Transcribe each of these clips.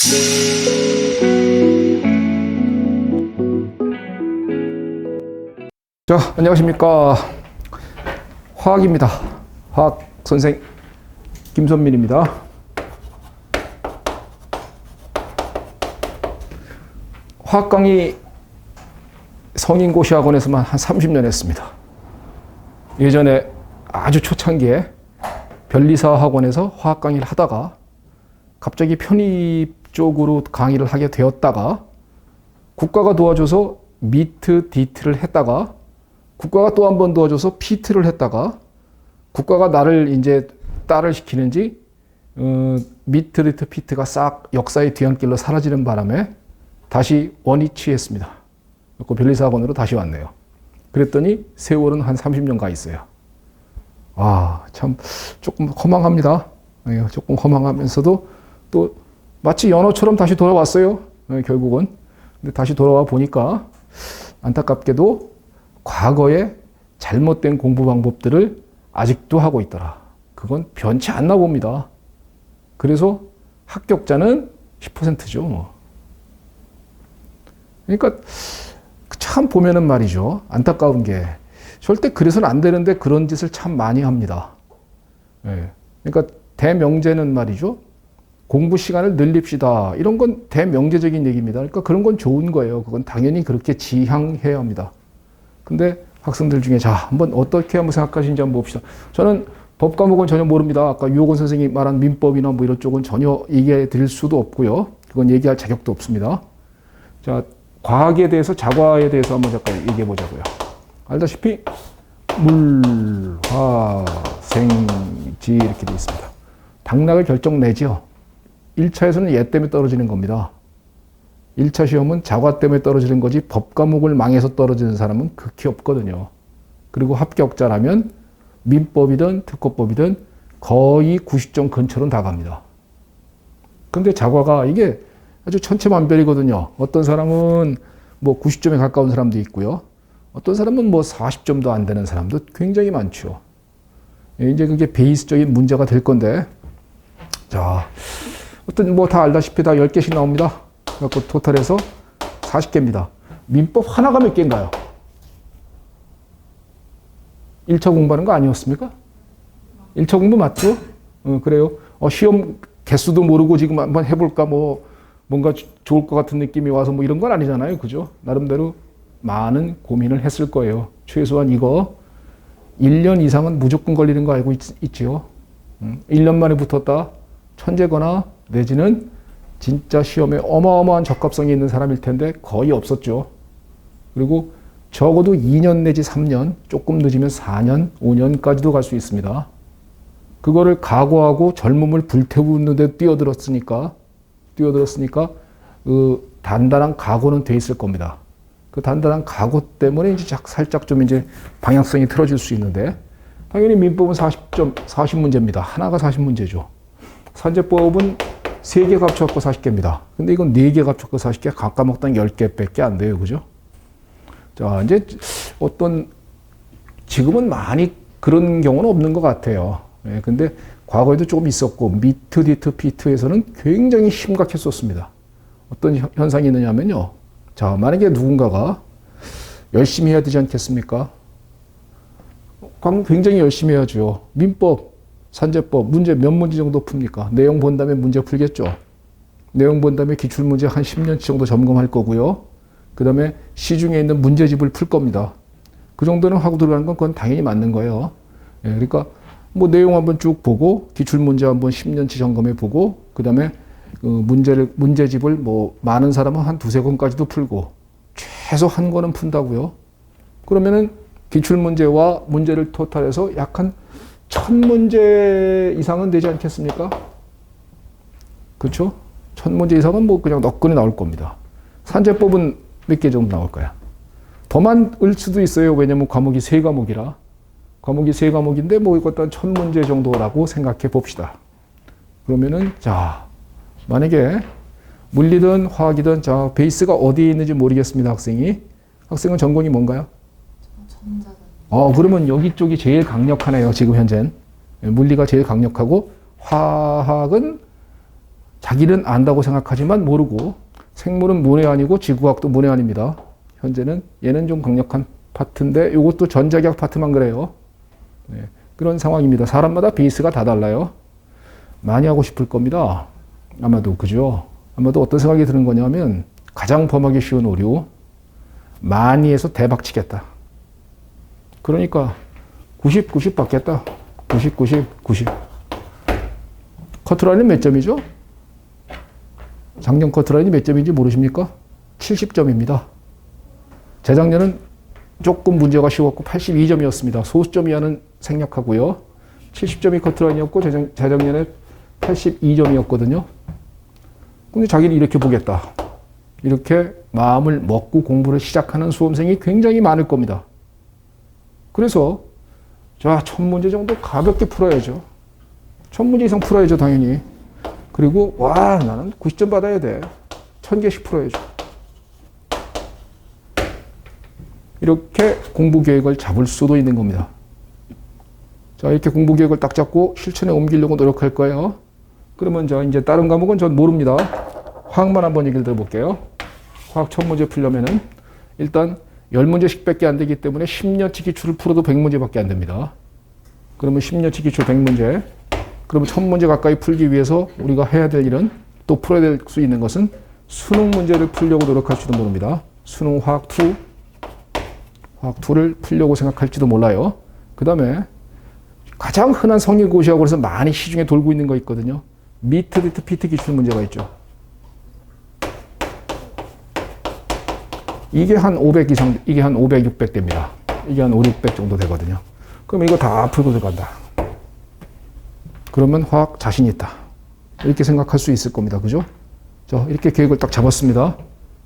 자, 안녕하십니까. 화학입니다. 화학 선생 김선민입니다. 화학 강의 성인고시 학원에서만 한 30년 했습니다. 예전에 아주 초창기에 변리사 학원에서 화학 강의를 하다가 갑자기 편입 쪽으로 강의를 하게 되었다가 국가가 도와줘서 미트, 디트를 했다가 국가가 또 한 번 도와줘서 피트를 했다가 국가가 나를 이제 딸을 시키는지 미트, 디트, 피트가 싹 역사의 뒤안길로 사라지는 바람에 다시 원위치했습니다. 그 변리사 학원으로 다시 왔네요. 그랬더니 세월은 한 30년 가 있어요. 아, 참 조금 허망합니다. 조금 허망하면서도 또 마치 연어처럼 다시 돌아왔어요. 결국은. 근데 다시 돌아와 보니까 안타깝게도 과거에 잘못된 공부 방법들을 아직도 하고 있더라. 그건 변치 않나 봅니다. 그래서 합격자는 10%죠. 그러니까 참 보면은 말이죠. 안타까운 게 절대 그래서는 안 되는데 그런 짓을 참 많이 합니다. 그러니까 대명제는 말이죠. 공부 시간을 늘립시다. 이런 건 대명제적인 얘기입니다. 그러니까 그런 건 좋은 거예요. 그건 당연히 그렇게 지향해야 합니다. 근데 학생들 중에 자, 한번 어떻게 한번 생각하시는지 한번 봅시다. 저는 법 과목은 전혀 모릅니다. 아까 유호건 선생님이 말한 민법이나 뭐 이런 쪽은 전혀 얘기해 드릴 수도 없고요. 그건 얘기할 자격도 없습니다. 자, 과학에 대해서, 자과에 대해서 한번 잠깐 얘기해 보자고요. 알다시피 물, 화, 생, 지 이렇게 되어 있습니다. 당락을 결정 내죠. 1차에서는 얘 때문에 떨어지는 겁니다. 1차 시험은 자과 때문에 떨어지는 거지 법 과목을 망해서 떨어지는 사람은 극히 없거든요. 그리고 합격자라면 민법이든 특허법이든 거의 90점 근처로 다 갑니다. 근데 자과가 이게 아주 천차만별이거든요. 어떤 사람은 뭐 90점에 가까운 사람도 있고요. 어떤 사람은 뭐 40점도 안 되는 사람도 굉장히 많죠. 이제 그게 베이스적인 문제가 될 건데, 자, 어떤 뭐 다 알다시피 다 10개씩 나옵니다. 그래서 토탈해서 40개입니다. 민법 하나가 몇 개인가요? 1차 공부하는 거 아니었습니까? 1차 공부 맞죠? 그래요. 시험 개수도 모르고 지금 한번 해볼까 뭐 뭔가 좋을 것 같은 느낌이 와서 뭐 이런 건 아니잖아요. 그죠? 나름대로 많은 고민을 했을 거예요. 최소한 이거 1년 이상은 무조건 걸리는 거 알고 있지요. 1년 만에 붙었다. 천재거나 내지는 진짜 시험에 어마어마한 적합성이 있는 사람일 텐데 거의 없었죠. 그리고 적어도 2년 내지 3년, 조금 늦으면 4년, 5년까지도 갈 수 있습니다. 그거를 각오하고 젊음을 불태우는 데 뛰어들었으니까 그 단단한 각오는 돼 있을 겁니다. 그 단단한 각오 때문에 이제 살짝 좀 이제 방향성이 틀어질 수 있는데, 당연히 민법은 40점, 40문제입니다. 하나가 40문제죠. 산재법은 3개 합쳐갖고 40개입니다. 근데 이건 4개 합쳐갖고 40개, 각 과목당 10개밖에 안 돼요. 그죠? 자, 이제 지금은 많이 그런 경우는 없는 것 같아요. 근데 과거에도 조금 있었고, 미트, 디트, 피트에서는 굉장히 심각했었습니다. 어떤 현상이 있느냐면요. 자, 만약에 누군가가 열심히 해야 되지 않겠습니까? 과목 굉장히 열심히 해야죠. 민법, 산재법, 문제 몇 문제 정도 풉니까? 내용 본 다음에 문제 풀겠죠. 내용 본 다음에 기출문제 한 10년치 정도 점검할 거고요. 그 다음에 시중에 있는 문제집을 풀 겁니다. 그 정도는 하고 들어가는 건 그건 당연히 맞는 거예요. 그러니까 뭐 내용 한번 쭉 보고 기출문제 한번 10년치 점검해 보고 그 다음에 문제집을 뭐 많은 사람은 한 2-3권까지도 풀고 최소 한 권은 푼다고요. 그러면은 기출문제와 문제를 토탈해서 약 한 1000문제 이상은 되지 않겠습니까? 그렇죠? 1000문제 이상은 뭐 그냥 너끈히 나올 겁니다. 산재법은 몇 개 정도 나올 거야. 더 많을 수도 있어요. 왜냐면 과목이 3과목이라. 과목이 3과목인데 뭐 이것도 한 1000문제 정도라고 생각해 봅시다. 그러면은 자, 만약에 물리든 화학이든 자, 베이스가 어디에 있는지 모르겠습니다. 학생은 전공이 뭔가요? 전자전. 그러면 여기 쪽이 제일 강력하네요. 지금 현재는. 물리가 제일 강력하고 화학은 자기는 안다고 생각하지만 모르고 생물은 문외한이고 지구과학도 문외한입니다. 현재는 얘는 좀 강력한 파트인데 이것도 전자기학 파트만 그래요. 네, 그런 상황입니다. 사람마다 베이스가 다 달라요. 많이 하고 싶을 겁니다. 아마도 그죠? 아마도 어떤 생각이 드는 거냐면 가장 범하기 쉬운 오류 많이 해서 대박 치겠다. 그러니까 90, 90 받겠다. 90, 90, 90. 커트라인은 몇 점이죠? 작년 커트라인이 몇 점인지 모르십니까? 70점입니다. 재작년은 조금 문제가 쉬웠고 82점이었습니다. 소수점 이하는 생략하고요. 70점이 커트라인이었고 재작년에 82점이었거든요. 근데 자기는 이렇게 보겠다. 이렇게 마음을 먹고 공부를 시작하는 수험생이 굉장히 많을 겁니다. 그래서 자, 1000문제 정도 가볍게 풀어야죠. 1000문제 이상 풀어야죠, 당연히. 그리고 와, 나는 90점 받아야 돼. 1000개씩 풀어야죠. 이렇게 공부 계획을 잡을 수도 있는 겁니다. 자, 이렇게 공부 계획을 딱 잡고 실천에 옮기려고 노력할 거예요. 그러면 저 이제 다른 과목은 전 모릅니다. 화학만 한번 얘기를 들어볼게요. 화학 1000문제 풀려면은 일단 10문제씩 밖에 안 되기 때문에 10년치 기출을 풀어도 100문제밖에 안 됩니다. 그러면 10년치 기출 100문제. 그러면 1000문제 가까이 풀기 위해서 우리가 해야 될 일은 또 풀어야 될 수 있는 것은 수능 문제를 풀려고 노력할지도 모릅니다. 수능 화학 2를 풀려고 생각할지도 몰라요. 그 다음에 가장 흔한 성인고시학원에서 많이 시중에 돌고 있는 거 있거든요. 미트, 리트, 피트 기출 문제가 있죠. 이게 한 500 이상, 이게 한 500, 600 됩니다. 이게 한 5, 600 정도 되거든요. 그럼 이거 다 풀고 들어간다. 그러면 화학 자신 있다. 이렇게 생각할 수 있을 겁니다. 그죠? 자, 이렇게 계획을 딱 잡았습니다.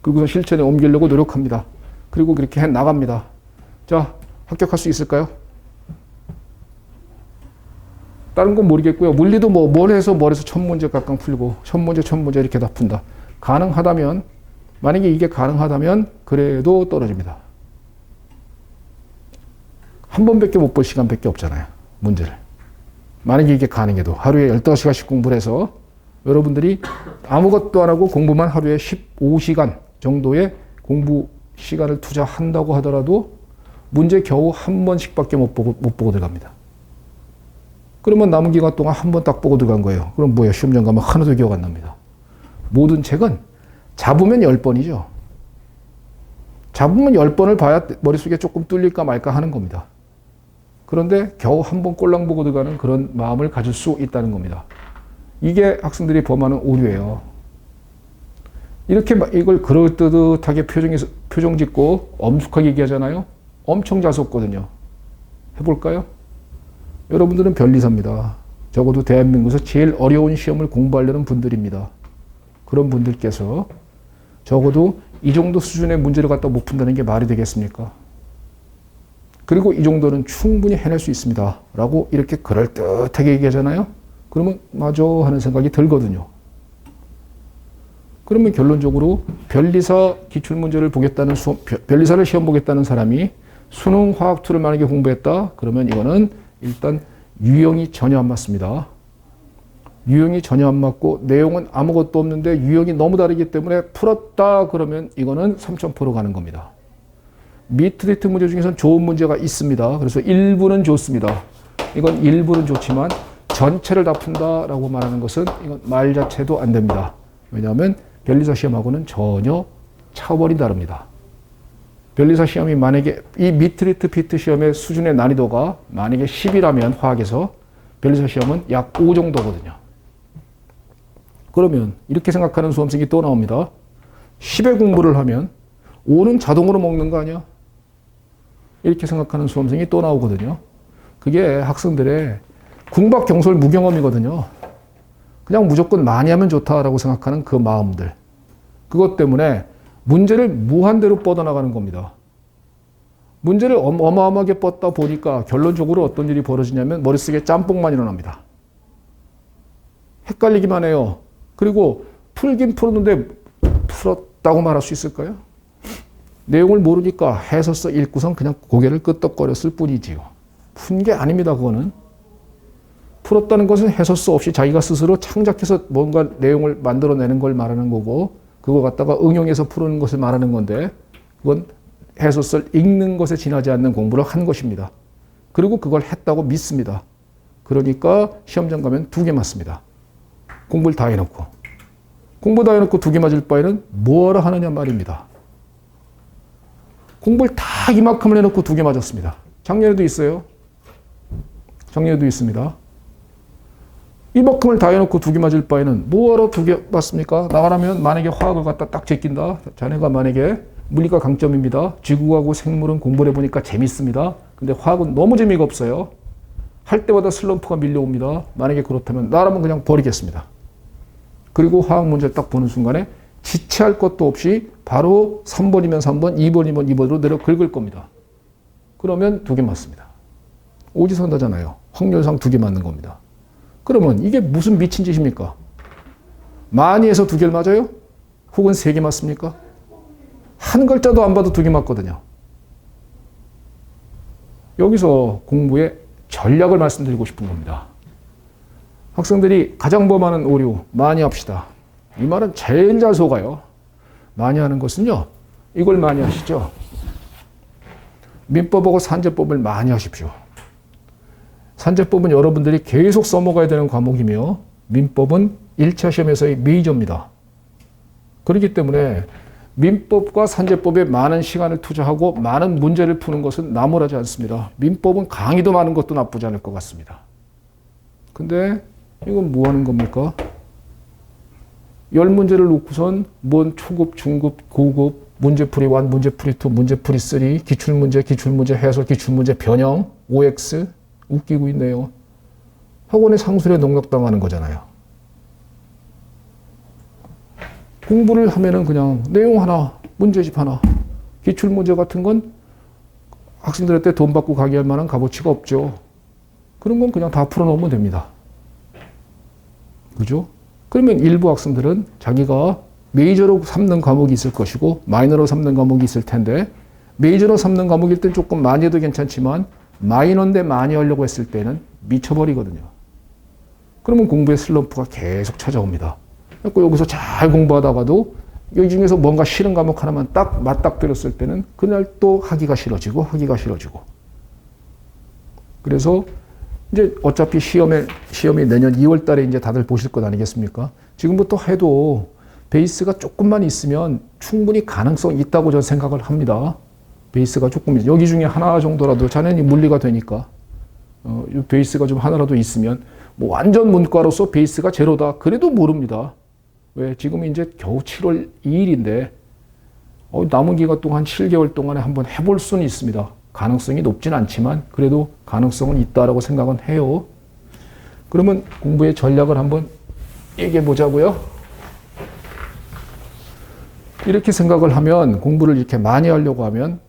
그리고 실천에 옮기려고 노력합니다. 그리고 그렇게 해 나갑니다. 자, 합격할 수 있을까요? 다른 건 모르겠고요. 물리도 뭘 해서 1000문제 가까이 풀고 1000문제 이렇게 다 푼다. 가능하다면, 만약에 이게 가능하다면 그래도 떨어집니다. 한 번밖에 못 볼 시간밖에 없잖아요. 문제를. 만약에 이게 가능해도 하루에 15시간씩 공부를 해서 여러분들이 아무것도 안 하고 공부만 하루에 15시간 정도의 공부 시간을 투자한다고 하더라도 문제 겨우 한 번씩밖에 못 보고 들어갑니다. 그러면 남은 기간 동안 한 번 딱 보고 들어간 거예요. 그럼 뭐예요? 시험장 가면 하나도 기억 안 납니다. 모든 책은 잡으면 10번이죠. 잡으면 10번을 봐야 머릿속에 조금 뚫릴까 말까 하는 겁니다. 그런데 겨우 한 번 꼴랑 보고 들어가는 그런 마음을 가질 수 있다는 겁니다. 이게 학생들이 범하는 오류예요. 이렇게 이걸 그럴듯하게 표정 짓고 엄숙하게 얘기하잖아요. 엄청 자숙거든요. 해볼까요? 여러분들은 변리사입니다. 적어도 대한민국에서 제일 어려운 시험을 공부하려는 분들입니다. 그런 분들께서 적어도 이 정도 수준의 문제를 갖다 못 푼다는 게 말이 되겠습니까? 그리고 이 정도는 충분히 해낼 수 있습니다. 라고 이렇게 그럴듯하게 얘기하잖아요. 그러면 맞아 하는 생각이 들거든요. 그러면 결론적으로 변리사 기출문제를 보겠다는 변리사를 시험 보겠다는 사람이 수능 화학 2를 만약에 공부했다. 그러면 이거는 일단 유형이 전혀 안 맞습니다. 유형이 전혀 안 맞고 내용은 아무것도 없는데 유형이 너무 다르기 때문에 풀었다 그러면 이거는 3,000% 가는 겁니다. 미트리트 문제 중에서는 좋은 문제가 있습니다. 그래서 일부는 좋습니다. 이건 일부는 좋지만 전체를 다 푼다라고 말하는 것은 이건 말 자체도 안 됩니다. 왜냐하면 변리사 시험하고는 전혀 차원이 다릅니다. 변리사 시험이 만약에 이 미트리트 피트 시험의 수준의 난이도가 만약에 10이라면 화학에서 변리사 시험은 약 5 정도거든요. 그러면 이렇게 생각하는 수험생이 또 나옵니다. 10의 공부를 하면 5는 자동으로 먹는 거 아니야? 이렇게 생각하는 수험생이 또 나오거든요. 그게 학생들의 궁박경솔 무경험이거든요. 그냥 무조건 많이 하면 좋다라고 생각하는 그 마음들. 그것 때문에 문제를 무한대로 뻗어나가는 겁니다. 문제를 어마어마하게 뻗다 보니까 결론적으로 어떤 일이 벌어지냐면 머릿속에 짬뽕만 일어납니다. 헷갈리기만 해요. 그리고 풀긴 풀었는데 풀었다고 말할 수 있을까요? 내용을 모르니까 해설서 읽고선 그냥 고개를 끄덕거렸을 뿐이지요. 푼 게 아닙니다, 그거는. 풀었다는 것은 해설서 없이 자기가 스스로 창작해서 뭔가 내용을 만들어내는 걸 말하는 거고, 그거 갖다가 응용해서 푸는 것을 말하는 건데, 그건 해설서를 읽는 것에 지나지 않는 공부를 한 것입니다. 그리고 그걸 했다고 믿습니다. 그러니까 시험장 가면 2개 맞습니다. 공부를 다 해놓고. 공부 다 해놓고 2개 맞을 바에는 뭐하러 하느냐 말입니다. 공부를 다 이만큼을 해놓고 2개 맞았습니다. 작년에도 있어요. 작년에도 있습니다. 이만큼을 다 해놓고 2개 맞을 바에는 뭐하러 2개 맞습니까? 나가라면 만약에 화학을 갖다 딱 제낀다. 자네가 만약에 물리가 강점입니다. 지구하고 생물은 공부를 해보니까 재밌습니다. 근데 화학은 너무 재미가 없어요. 할 때마다 슬럼프가 밀려옵니다. 만약에 그렇다면 나라면 그냥 버리겠습니다. 그리고 화학 문제를 딱 보는 순간에 지체할 것도 없이 바로 3번이면 3번, 2번이면 2번으로 내려 긁을 겁니다. 그러면 2개 맞습니다. 오지선다잖아요. 확률상 2개 맞는 겁니다. 그러면 이게 무슨 미친 짓입니까? 많이 해서 2개를 맞아요? 혹은 3개 맞습니까? 한 글자도 안 봐도 2개 맞거든요. 여기서 공부의 전략을 말씀드리고 싶은 겁니다. 학생들이 가장 범하는 오류 많이 합시다. 이 말은 제일 잘 속아요. 많이 하는 것은요. 이걸 많이 하시죠. 민법하고 산재법을 많이 하십시오. 산재법은 여러분들이 계속 써먹어야 되는 과목이며 민법은 1차 시험에서의 메이저입니다. 그렇기 때문에 민법과 산재법에 많은 시간을 투자하고 많은 문제를 푸는 것은 나무라지 않습니다. 민법은 강의도 많은 것도 나쁘지 않을 것 같습니다. 근데 이건 뭐 하는 겁니까? 10문제를 놓고선 뭔 초급, 중급, 고급, 문제풀이 1, 문제풀이 2, 문제풀이 3, 기출문제, 기출문제 해설, 기출문제 변형, OX 웃기고 있네요. 학원의 상술에 농락당하는 거잖아요. 공부를 하면은 그냥 내용 하나, 문제집 하나, 기출문제 같은 건 학생들한테 돈 받고 가게 할 만한 값어치가 없죠. 그런 건 그냥 다 풀어놓으면 됩니다. 그죠? 그러면 일부 학생들은 자기가 메이저로 삼는 과목이 있을 것이고 마이너로 삼는 과목이 있을 텐데 메이저로 삼는 과목일 땐 조금 많이 해도 괜찮지만 마이너인데 많이 하려고 했을 때는 미쳐버리거든요. 그러면 공부의 슬럼프가 계속 찾아옵니다. 그래서 여기서 잘 공부하다가도 여기 중에서 뭔가 싫은 과목 하나만 딱 맞닥뜨렸을 때는 그날 또 하기가 싫어지고 그래서 이제 어차피 시험이 내년 2월 달에 이제 다들 보실 것 아니겠습니까? 지금부터 해도 베이스가 조금만 있으면 충분히 가능성 있다고 저는 생각을 합니다. 베이스가 조금, 여기 중에 하나 정도라도 자네는 물리가 되니까, 베이스가 좀 하나라도 있으면, 뭐 완전 문과로서 베이스가 제로다. 그래도 모릅니다. 왜? 지금 이제 겨우 7월 2일인데, 남은 기간 동안 7개월 동안에 한번 해볼 수는 있습니다. 가능성이 높진 않지만 그래도 가능성은 있다라고 생각은 해요. 그러면 공부의 전략을 한번 얘기해 보자고요. 이렇게 생각을 하면 공부를 이렇게 많이 하려고 하면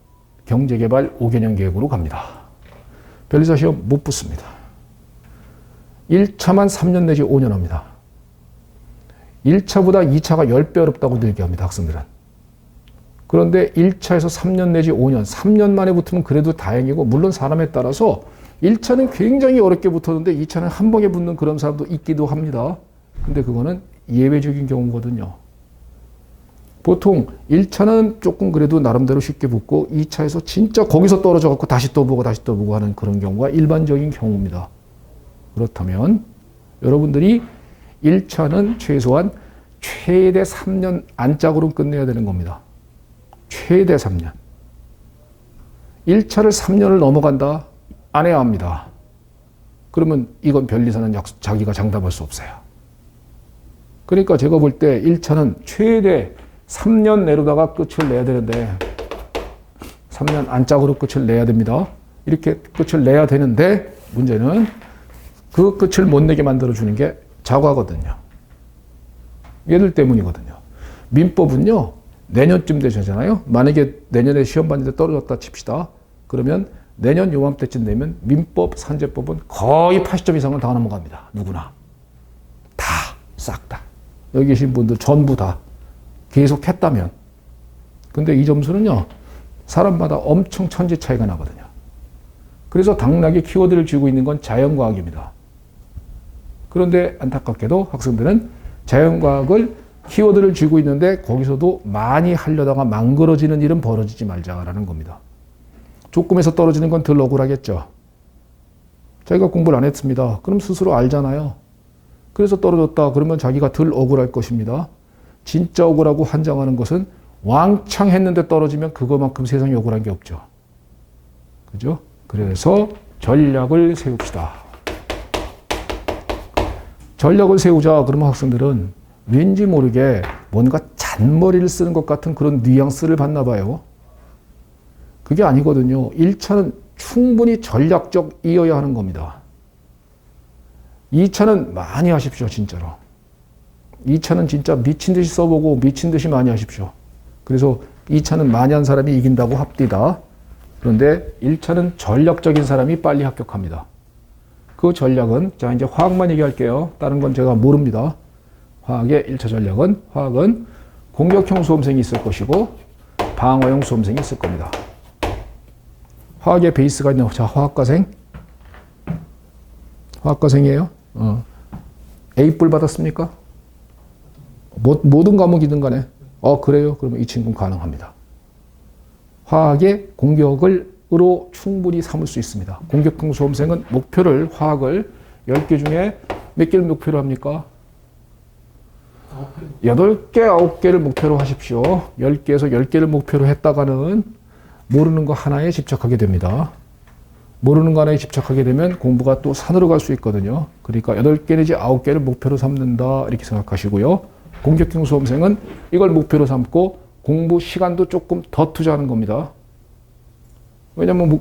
경제개발 5개년 계획으로 갑니다. 변리사 시험 못 붙습니다. 1차만 3년 내지 5년 합니다. 1차보다 2차가 10배 어렵다고 얘기합니다. 학생들은. 그런데 1차에서 3년 내지 5년, 3년 만에 붙으면 그래도 다행이고, 물론 사람에 따라서 1차는 굉장히 어렵게 붙었는데 2차는 한 방에 붙는 그런 사람도 있기도 합니다. 근데 그거는 예외적인 경우거든요. 보통 1차는 조금 그래도 나름대로 쉽게 붙고 2차에서 진짜 거기서 떨어져 갖고 다시 또 보고 하는 그런 경우가 일반적인 경우입니다. 그렇다면 여러분들이 1차는 최소한 최대 3년 안짝으로 끝내야 되는 겁니다. 최대 3년. 1차를 3년을 넘어간다? 안 해야 합니다. 그러면 이건 변리사는 자기가 장담할 수 없어요. 그러니까 제가 볼 때 1차는 최대 3년 내로다가 끝을 내야 되는데 3년 안짝으로 끝을 내야 됩니다. 이렇게 끝을 내야 되는데 문제는 그 끝을 못 내게 만들어주는 게 자과거든요. 얘들 때문이거든요. 민법은요. 내년쯤 되잖아요. 만약에 내년에 시험 봤는데 떨어졌다 칩시다. 그러면 내년 요맘때쯤 되면 민법, 산재법은 거의 80점 이상은 다 넘어갑니다. 누구나. 다, 싹 다. 여기 계신 분들 전부 다 계속 했다면. 근데 이 점수는요. 사람마다 엄청 천지 차이가 나거든요. 그래서 당락에 키워드를 쥐고 있는 건 자연과학입니다. 그런데 안타깝게도 학생들은 자연과학을 키워드를 쥐고 있는데 거기서도 많이 하려다가 망그러지는 일은 벌어지지 말자라는 겁니다. 조금에서 떨어지는 건 덜 억울하겠죠. 자기가 공부를 안 했습니다. 그럼 스스로 알잖아요. 그래서 떨어졌다 그러면 자기가 덜 억울할 것입니다. 진짜 억울하고 한장하는 것은 왕창 했는데 떨어지면 그거만큼 세상에 억울한 게 없죠. 그죠? 그래서 전략을 세웁시다. 전략을 세우자 그러면 학생들은 왠지 모르게 뭔가 잔머리를 쓰는 것 같은 그런 뉘앙스를 받나 봐요. 그게 아니거든요. 1차는 충분히 전략적이어야 하는 겁니다. 2차는 많이 하십시오, 진짜로. 2차는 진짜 미친 듯이 써보고 미친 듯이 많이 하십시오. 그래서 2차는 많이 한 사람이 이긴다고 합디다. 그런데 1차는 전략적인 사람이 빨리 합격합니다. 그 전략은, 자, 이제 화학만 얘기할게요. 다른 건 제가 모릅니다. 화학의 1차 전략은, 화학은 공격형 수험생이 있을 것이고, 방어형 수험생이 있을 겁니다. 화학의 베이스가 있는, 자, 화학과생. 화학과생이에요. A뿔 받았습니까? 모든 과목이든 간에. 그래요? 그러면 이 친구는 가능합니다. 화학의 공격으로 충분히 삼을 수 있습니다. 공격형 수험생은 목표를, 화학을 10개 중에 몇 개를 목표로 합니까? 8개, 9개를 목표로 하십시오. 10개에서 10개를 목표로 했다가는 모르는 거 하나에 집착하게 됩니다. 모르는 거 하나에 집착하게 되면 공부가 또 산으로 갈 수 있거든요. 그러니까 8개 내지 9개를 목표로 삼는다 이렇게 생각하시고요. 공격형 수험생은 이걸 목표로 삼고 공부 시간도 조금 더 투자하는 겁니다. 왜냐하면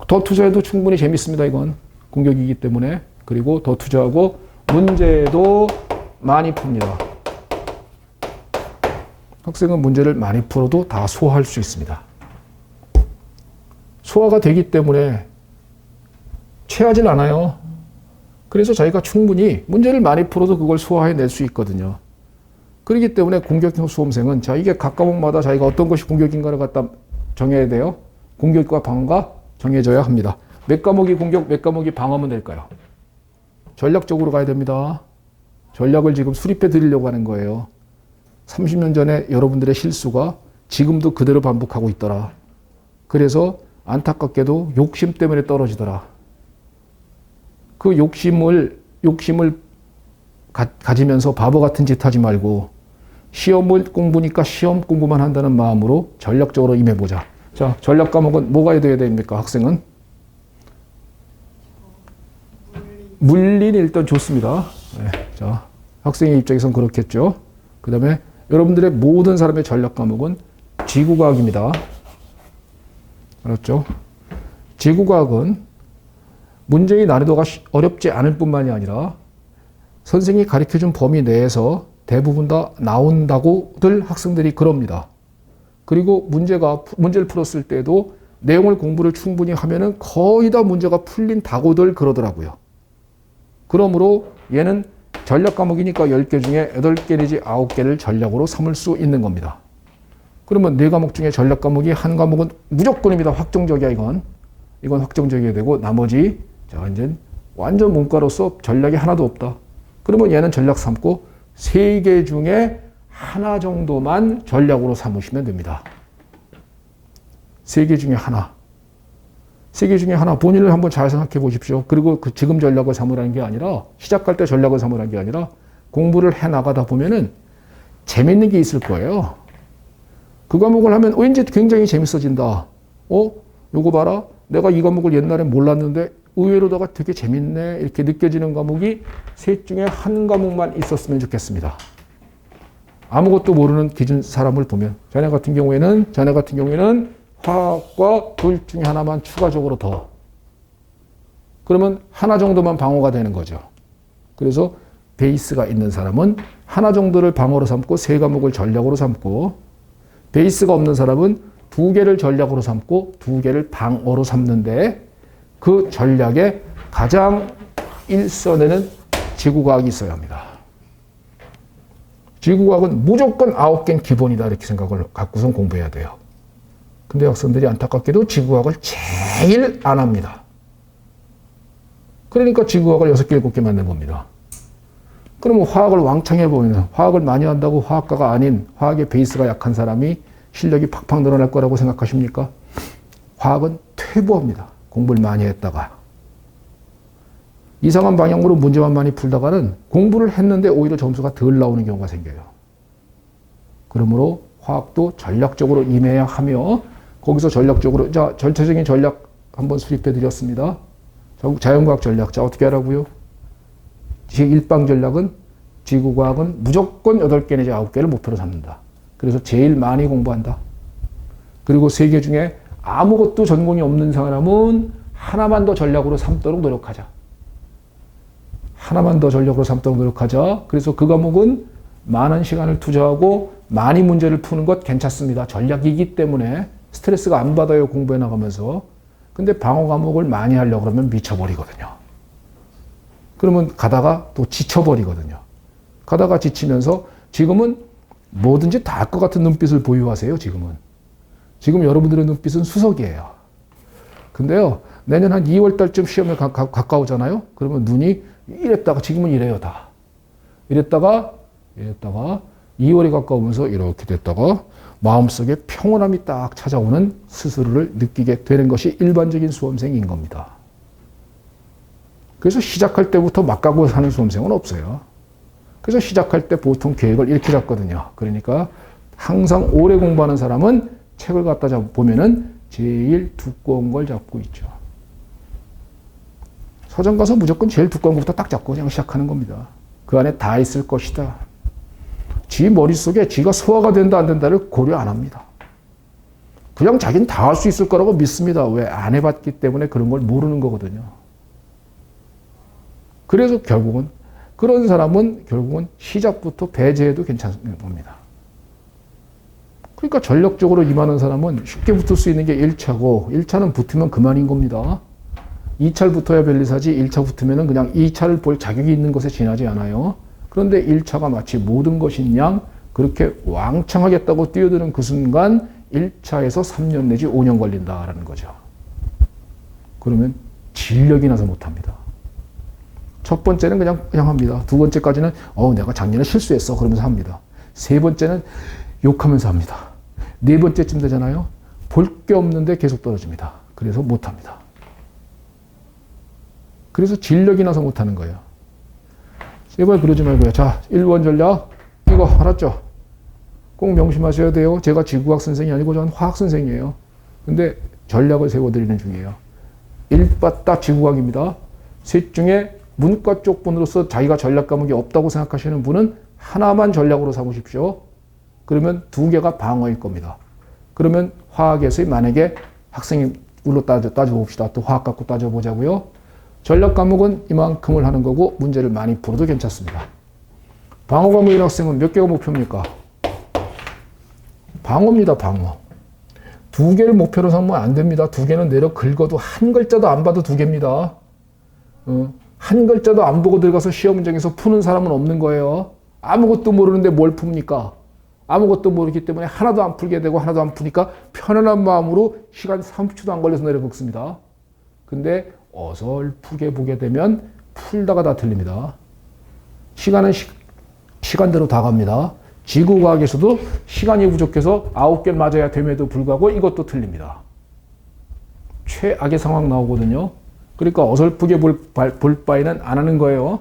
더 투자해도 충분히 재밌습니다. 이건 공격이기 때문에. 그리고 더 투자하고 문제도 많이 풉니다. 학생은 문제를 많이 풀어도 다 소화할 수 있습니다. 소화가 되기 때문에 체하질 않아요. 그래서 자기가 충분히 문제를 많이 풀어도 그걸 소화해낼 수 있거든요. 그렇기 때문에 공격형 수험생은 자, 이게 각 과목마다 자기가 어떤 것이 공격인가를 갖다 정해야 돼요. 공격과 방어가 정해져야 합니다. 몇 과목이 공격, 몇 과목이 방어면 될까요? 전략적으로 가야 됩니다. 전략을 지금 수립해 드리려고 하는 거예요. 30년 전에 여러분들의 실수가 지금도 그대로 반복하고 있더라. 그래서 안타깝게도 욕심 때문에 떨어지더라. 그 욕심을 가지면서 바보 같은 짓 하지 말고 시험을 공부니까 시험 공부만 한다는 마음으로 전략적으로 임해보자. 자, 전략 과목은 뭐가 돼야 됩니까? 학생은? 물리는 일단 좋습니다. 네, 자, 학생의 입장에선 그렇겠죠. 그 다음에 여러분들의 모든 사람의 전략 과목은 지구과학입니다. 알았죠? 지구과학은 문제의 난이도가 어렵지 않을 뿐만이 아니라 선생님이 가르쳐준 범위 내에서 대부분 다 나온다고들 학생들이 그럽니다. 그리고 문제를 풀었을 때도 내용을 공부를 충분히 하면은 거의 다 문제가 풀린다고들 그러더라고요. 그러므로 얘는 전략 과목이니까 10개 중에 8개 내지 9개를 전략으로 삼을 수 있는 겁니다. 그러면 4과목 중에 전략 과목이 한 과목은 무조건입니다. 확정적이야, 이건. 이건 확정적이어야 되고, 나머지, 자, 이제 완전 문과로서 전략이 하나도 없다. 그러면 얘는 전략 삼고, 3개 중에 하나 정도만 전략으로 삼으시면 됩니다. 3개 중에 하나. 3개 중에 하나. 본인을 한번 잘 생각해 보십시오. 그리고 그 지금 전략을 삼으라는 게 아니라, 시작할 때 전략을 삼으라는 게 아니라, 공부를 해 나가다 보면은 재밌는 게 있을 거예요. 그 과목을 하면 왠지 굉장히 재밌어진다. 요거 봐라. 내가 이 과목을 옛날에 몰랐는데 의외로다가 되게 재밌네. 이렇게 느껴지는 과목이 셋 중에 한 과목만 있었으면 좋겠습니다. 아무것도 모르는 기준 사람을 보면 자네 같은 경우에는 화학과 둘 중에 하나만 추가적으로 더. 그러면 하나 정도만 방어가 되는 거죠. 그래서 베이스가 있는 사람은 하나 정도를 방어로 삼고 3과목을 전략으로 삼고 베이스가 없는 사람은 2개를 전략으로 삼고 2개를 방어로 삼는데 그 전략에 가장 일선에는 지구과학이 있어야 합니다. 지구과학은 무조건 9개는 기본이다 이렇게 생각을 갖고선 공부해야 돼요. 근데 학생들이 안타깝게도 지구과학을 제일 안 합니다. 그러니까 지구과학을 6개, 7개 만든 겁니다. 그러면 화학을 왕창 해보이는, 화학을 많이 한다고 화학과가 아닌 화학의 베이스가 약한 사람이 실력이 팍팍 늘어날 거라고 생각하십니까? 화학은 퇴보합니다. 공부를 많이 했다가. 이상한 방향으로 문제만 많이 풀다가는 공부를 했는데 오히려 점수가 덜 나오는 경우가 생겨요. 그러므로 화학도 전략적으로 임해야 하며, 거기서 전략적으로, 자, 전체적인 전략 한번 수립해 드렸습니다. 자연과학 전략. 자, 어떻게 하라고요? 제1방 전략은 지구과학은 무조건 8개 내지 9개를 목표로 삼는다. 그래서 제일 많이 공부한다. 그리고 3개 중에 아무것도 전공이 없는 사람은 하나만 더 전략으로 삼도록 노력하자. 하나만 더 전략으로 삼도록 노력하자. 그래서 그 과목은 많은 시간을 투자하고 많이 문제를 푸는 것 괜찮습니다. 전략이기 때문에 스트레스가 안 받아요. 공부해 나가면서. 근데 방어 과목을 많이 하려고 그러면 미쳐버리거든요. 그러면 가다가 또 지쳐버리거든요. 가다가 지치면서 지금은 뭐든지 다 할 것 같은 눈빛을 보유하세요. 지금 여러분들의 눈빛은 수석이에요. 근데요, 내년 한 2월 달쯤 시험에 가까우잖아요. 그러면 눈이 이랬다가 지금은 이래요, 다. 이랬다가 2월이 가까우면서 이렇게 됐다가 마음속에 평온함이 딱 찾아오는 스스로를 느끼게 되는 것이 일반적인 수험생인 겁니다. 그래서 시작할 때부터 막 가고 사는 수험생은 없어요. 그래서 시작할 때 보통 계획을 이렇게 잡거든요. 그러니까 항상 오래 공부하는 사람은 책을 갖다 보면은 제일 두꺼운 걸 잡고 있죠. 서점 가서 무조건 제일 두꺼운 것부터 딱 잡고 그냥 시작하는 겁니다. 그 안에 다 있을 것이다. 지 머릿속에 지가 소화가 된다 안 된다를 고려 안 합니다. 그냥 자기는 다 할 수 있을 거라고 믿습니다. 왜? 안 해봤기 때문에 그런 걸 모르는 거거든요. 그래서 결국은 그런 사람은 결국은 시작부터 배제해도 괜찮은 겁니다. 그러니까 전략적으로 임하는 사람은 쉽게 붙을 수 있는 게 1차고 1차는 붙으면 그만인 겁니다. 2차를 붙어야 별리사지 1차 붙으면 그냥 2차를 볼 자격이 있는 것에 지나지 않아요. 그런데 1차가 마치 모든 것인 양 그렇게 왕창 하겠다고 뛰어드는 그 순간 1차에서 3년 내지 5년 걸린다라는 거죠. 그러면 진력이 나서 못합니다. 첫 번째는 그냥 합니다. 두 번째까지는 내가 작년에 실수했어 그러면서 합니다. 세 번째는 욕하면서 합니다. 네 번째쯤 되잖아요. 볼 게 없는데 계속 떨어집니다. 그래서 못합니다. 그래서 진력이 나서 못하는 거예요. 제발 그러지 말고요. 자, 1번 전략 이거 알았죠? 꼭 명심하셔야 돼요. 제가 지구학 선생이 아니고 저는 화학 선생이에요. 근데 전략을 세워드리는 중이에요. 1바따 지구학입니다. 셋 중에 문과 쪽 분으로서 자기가 전략 과목이 없다고 생각하시는 분은 하나만 전략으로 삼으십시오. 그러면 2개가 방어일 겁니다. 그러면 화학에서 만약에 학생으로 따져봅시다. 또 화학 갖고 따져보자고요. 전략 과목은 이만큼을 하는 거고 문제를 많이 풀어도 괜찮습니다. 방어 과목인 학생은 몇 개가 목표입니까? 방어입니다. 방어. 2개를 목표로 삼으면 안 됩니다. 2개는 내려 긁어도 한 글자도 안 봐도 2개입니다. 한 글자도 안 보고 들어가서 시험 문장에서 푸는 사람은 없는 거예요. 아무것도 모르는데 뭘 풉니까? 아무것도 모르기 때문에 하나도 안 풀게 되고 하나도 안 푸니까 편안한 마음으로 시간 30초도 안 걸려서 내려 긁습니다. 근데 어설프게 보게 되면 풀다가 다 틀립니다. 시간은 시간대로 다 갑니다. 지구과학에서도 시간이 부족해서 9개 맞아야 됨에도 불구하고 이것도 틀립니다. 최악의 상황 나오거든요. 그러니까 어설프게 볼 바에는 안 하는 거예요.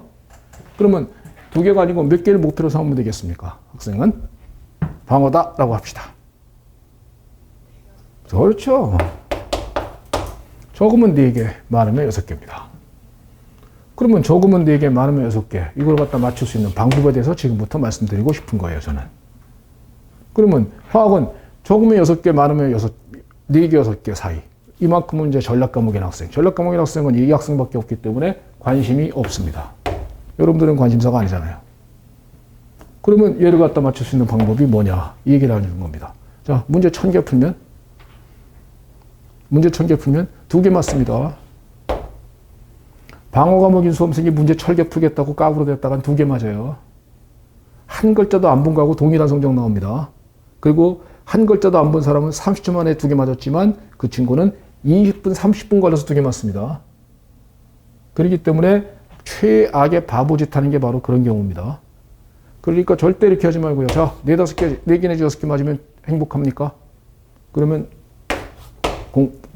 그러면 2개가 아니고 몇 개를 목표로 삼으면 되겠습니까? 학생은 방어다라고 합시다. 그렇죠. 적으면 4개, 많으면 6개입니다. 그러면 적으면 4개, 많으면 6개. 이걸 갖다 맞출 수 있는 방법에 대해서 지금부터 말씀드리고 싶은 거예요, 저는. 그러면 화학은 적으면 6개, 많으면 4개, 6개 사이. 이만큼은 이제 전략 과목인 학생. 전략 과목인 학생은 이 학생밖에 없기 때문에 관심이 없습니다. 여러분들은 관심사가 아니잖아요. 그러면 얘를 갖다 맞출 수 있는 방법이 뭐냐? 이 얘기를 하는 겁니다. 자, 문제 1000개 풀면 2개 맞습니다. 방어 과목인 수험생이 문제 1000개 풀겠다고 까불어 댔다간 2개 맞아요. 한 글자도 안 본 거하고 동일한 성적 나옵니다. 그리고 한 글자도 안 본 사람은 30초 만에 2개 맞았지만 그 친구는 20분, 30분 걸려서 2개 맞습니다. 그렇기 때문에 최악의 바보짓 하는 게 바로 그런 경우입니다. 그러니까 절대 이렇게 하지 말고요. 자, 4-5개, 4개 내지 6개 맞으면 행복합니까? 그러면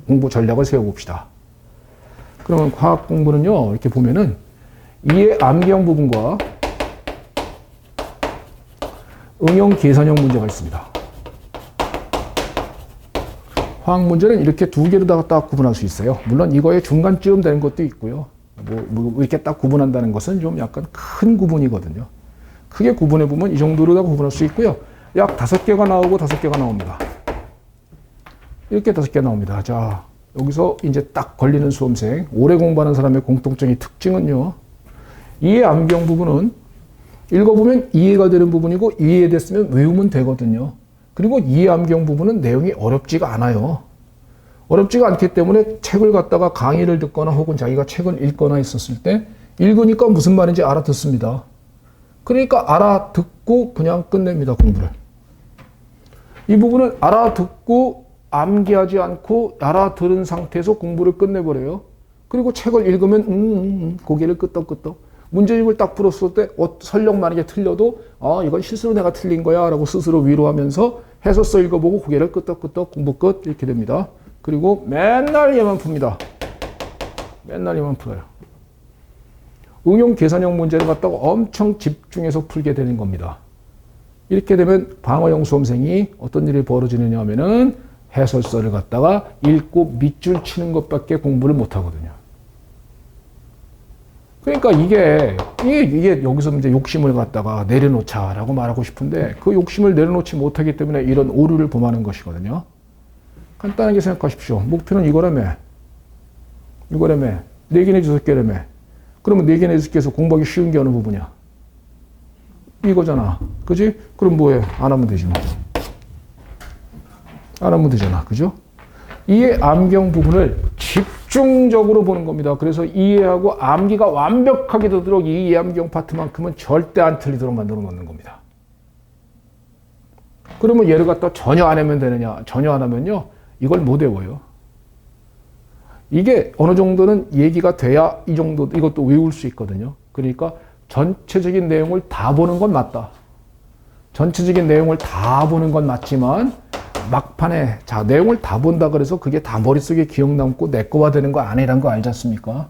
공부 전략을 세워봅시다. 그러면 과학 공부는요, 이렇게 보면은 이해 암기형 부분과 응용 계산형 문제가 있습니다. 화학 문제는 이렇게 두 개로 딱 구분할 수 있어요. 물론 이거의 중간쯤 되는 것도 있고요. 뭐 이렇게 딱 구분한다는 것은 좀 약간 큰 구분이거든요. 크게 구분해 보면 이 정도로 다 구분할 수 있고요. 약 5개가 나오고 5개가 나옵니다. 이렇게 5개 나옵니다. 자, 여기서 이제 딱 걸리는 수험생, 오래 공부하는 사람의 공통적인 특징은요. 이해 암기형 부분은 읽어보면 이해가 되는 부분이고 이해됐으면 외우면 되거든요. 그리고 이해 암기형 부분은 내용이 어렵지가 않아요. 어렵지가 않기 때문에 책을 갖다가 강의를 듣거나 혹은 자기가 책을 읽거나 있었을 때 읽으니까 무슨 말인지 알아듣습니다. 그러니까 알아듣고 그냥 끝냅니다, 공부를. 이 부분은 알아듣고 암기하지 않고 알아들은 상태에서 공부를 끝내버려요. 그리고 책을 읽으면 고개를 끄덕끄덕. 문제집을 딱 풀었을 때 설령 만약에 틀려도 이건 실수로 내가 틀린 거야 라고 스스로 위로하면서 해서 읽어보고 고개를 끄덕끄덕 공부 끝 이렇게 됩니다. 그리고 맨날 얘만 풉니다. 맨날 얘만 풀어요. 응용 계산형 문제를 갖다가 엄청 집중해서 풀게 되는 겁니다. 이렇게 되면 방어형 수험생이 어떤 일이 벌어지느냐 하면은 해설서를 갖다가 읽고 밑줄 치는 것밖에 공부를 못 하거든요. 그러니까 이게 여기서 이제 욕심을 갖다가 내려놓자라고 말하고 싶은데 그 욕심을 내려놓지 못하기 때문에 이런 오류를 범하는 것이거든요. 간단하게 생각하십시오. 목표는 이거라며. 4개 내지 5개라며. 그러면 4개 내지 5개에서 공부하기 쉬운 게 어느 부분이야? 이거잖아. 그지? 그럼 뭐해? 안 하면 되지 뭐. 안 하면 되잖아. 그죠? 이해 암기형 부분을 집중적으로 보는 겁니다. 그래서 이해하고 암기가 완벽하게 되도록 이 이해 암기형 파트만큼은 절대 안 틀리도록 만들어 놓는 겁니다. 그러면 얘를 갖다 전혀 안 하면 되느냐? 전혀 안 하면요. 이걸 못 외워요. 이게 어느 정도는 얘기가 돼야 이것도 외울 수 있거든요. 그러니까 전체적인 내용을 다 보는 건 맞다. 전체적인 내용을 다 보는 건 맞지만 막판에 자 내용을 다 본다 그래서 그게 다 머릿속에 기억 남고 내 거가 되는 거 아니란 거 알지 않습니까?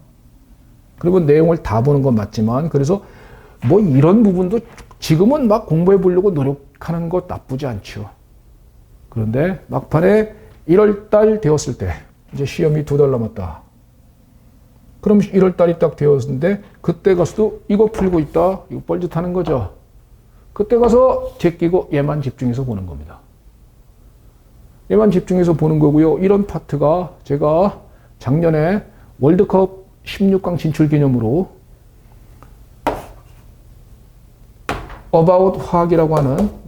그리고 내용을 다 보는 건 맞지만 그래서 뭐 이런 부분도 지금은 막 공부해 보려고 노력하는 것 나쁘지 않죠. 그런데 막판에 1월 달 되었을 때 이제 시험이 2달 남았다. 그럼 1월 달이 딱 되었는데 그때 가서도 이거 풀고 있다. 이거 뻘짓하는 거죠. 그때 가서 제끼고 얘만 집중해서 보는 겁니다. 얘만 집중해서 보는 거고요. 이런 파트가 제가 작년에 월드컵 16강 진출 기념으로 About 화학이라고 하는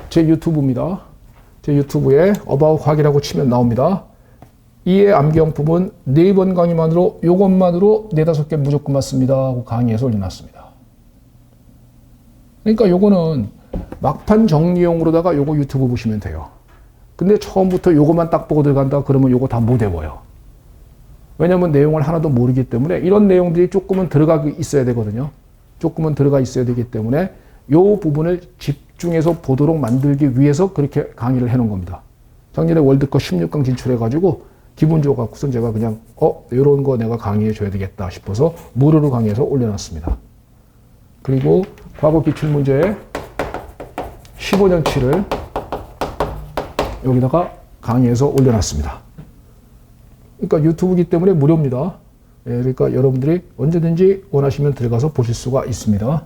제 유튜브입니다. 제 유튜브에 About 화학이라고 치면 나옵니다. 이해 암기형 부분 4번 강의만으로 요것만으로 4-5개 무조건 맞습니다 하고 강의해서 올려놨습니다. 그러니까 요거는 막판 정리용으로다가 요거 유튜브 보시면 돼요. 근데 처음부터 요거만 딱 보고 들어간다 그러면 요거 다 못 외워요. 왜냐면 내용을 하나도 모르기 때문에 이런 내용들이 조금은 들어가 있어야 되거든요. 조금은 들어가 있어야 되기 때문에 요 부분을 집중해서 보도록 만들기 위해서 그렇게 강의를 해놓은 겁니다. 작년에 월드컵 16강 진출해가지고 기분 좋아갖고선 제가 그냥 이런 거 내가 강의해 줘야 되겠다 싶어서 무료로 강의해서 올려놨습니다. 그리고 과거 기출문제에 15년치를 여기다가 강의해서 올려놨습니다. 그러니까 유튜브이기 때문에 무료입니다. 그러니까 여러분들이 언제든지 원하시면 들어가서 보실 수가 있습니다.